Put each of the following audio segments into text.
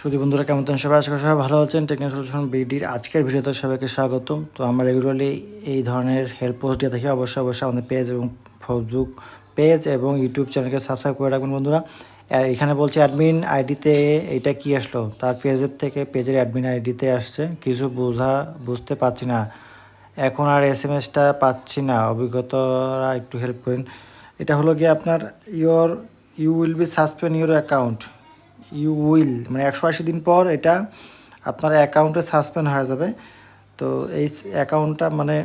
সুধী বন্ধুরা কেমন আছেন সবাই? আশা করি সবাই ভালো আছেন। টেকনিক্যাল সলিউশন বিডির আজকের ভিডিওতে সবাইকে স্বাগতম। তো আমরা রেগুলারলি এই ধরনের হেল্প পোস্ট দিয়ে থাকি। অবশ্যই আমাদের পেজ এবং ফেসবুক পেজ এবং ইউটিউব চ্যানেলকে সাবস্ক্রাইব করে রাখবেন বন্ধুরা। এখানে বলছে অ্যাডমিন আইডিতে এটা কি আসলো, তার পেজের থেকে পেজের অ্যাডমিন আইডিতে আসছে। কিছু বুঝতে পারছি না, এখন আর এসএমএসটা পাচ্ছি না, অভিজ্ঞতারা একটু হেল্প করেন। এটা হলো গিয়ে আপনার you will be suspend your account. You will মানে 180 দিন পর এটা আপনার অ্যাকাউন্টে সাসপেন্ড হয়ে যাবে। তো এই অ্যাকাউন্টটা মানে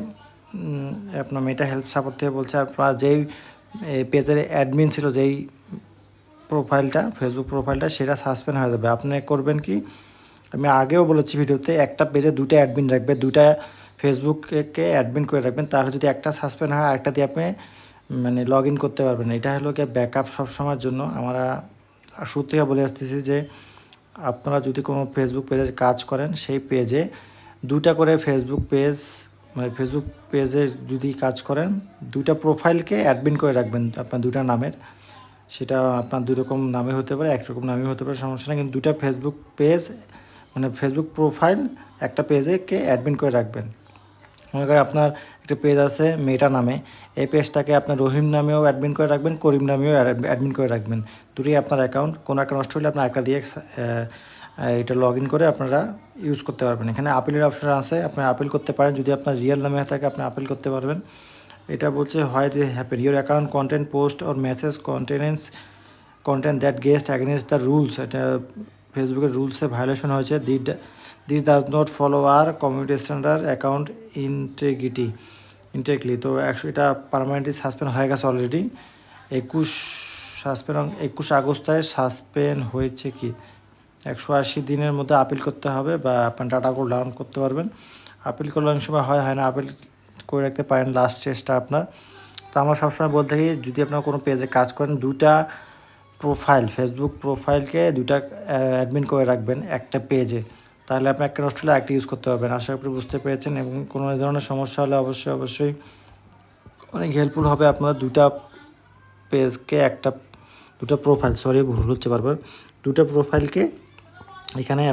আপনার মেটা হেল্প সাপোর্ট থেকে বলছে আপনার যেই পেজের অ্যাডমিন ছিল, যেই প্রোফাইলটা ফেসবুক প্রোফাইলটা, সেটা সাসপেন্ড হয়ে যাবে। আপনি করবেন কি, আমি আগেও বলেছি ভিডিওতে, একটা পেজে দুটো অ্যাডমিন রাখবে, দুটা ফেসবুককে অ্যাডমিন করে রাখবেন। তাহলে যদি একটা সাসপেন্ড হয় একটা দিয়ে আপনি মানে লগ ইন করতে পারবেন। এটা হলো গিয়ে ব্যাকআপ সবসময়ের জন্য। আমরা শুরু থেকে বলে আসতেছি যে আপনারা যদি কোনো ফেসবুক পেজে কাজ করেন, সেই পেজে দুটা করে ফেসবুক পেজে যদি কাজ করেন, দুটা প্রোফাইলকে অ্যাডমিন করে রাখবেন আপনার দুটা নামের। সেটা আপনার দুই রকম নামে হতে পারে, একরকম নামে হতে পারে, সমস্যা নেই। কিন্তু দুটা ফেসবুক পেজ মানে ফেসবুক প্রোফাইল একটা পেজেকে অ্যাডমিন করে রাখবেন। মনে করেন আপনার একটা পেজ আছে মেটা নামে, এই পেজটাকে আপনার রহিম নামেও অ্যাডমিন করে রাখবেন, করিম নামেও অ্যাডমিন করে রাখবেন। দুটোই আপনার অ্যাকাউন্ট, কোনো একটা নষ্ট হলে আপনার একটা দিয়ে এটা লগ ইন করে আপনারা ইউজ করতে পারবেন। এখানে আপিলের অপশন আছে, আপনি আপিল করতে পারেন। যদি আপনার রিয়েল নামে থাকে আপনি আপিল করতে পারবেন। এটা বলছে হয় they happen your account content post or message content that goes against the rules. এটা ফেসবুকের রুলসে ভায়োলেশন হয়েছে। This does not follow our community standard account integrity. তো এটা পার্মানেন্টলি সাসপেন্ড হয়ে গেছে অলরেডি। 21 আগস্টে সাসপেন্ড হয়েছে। কি 180 দিনের মধ্যে আপিল করতে হবে, বা আপনার ডাটাগুলো ডাউন করতে পারবেন। আপিল করলে অনেক সময় হয় না, আপিল করে রাখতে পারেন, লাস্ট চেষ্টা আপনার। তো আমরা সবসময় বলতে থাকি, যদি আপনার কোনো পেজে কাজ করেন, দুটা প্রোফাইল ফেসবুক প্রোফাইলকে দুটা অ্যাডমিন করে রাখবেন একটা পেজে। তাহলে আপনি একটা নষ্ট হলে একটা ইউজ করতে পারবেন। আশা করি বুঝতে পেরেছেন। এবং কোনো ধরনের সমস্যা হলে অবশ্যই অনেক হেল্পফুল হবে। আপনার দুটা পেজকে দুটা প্রোফাইল ভুল হচ্ছে বারবার, দুটা প্রোফাইলকে এখানে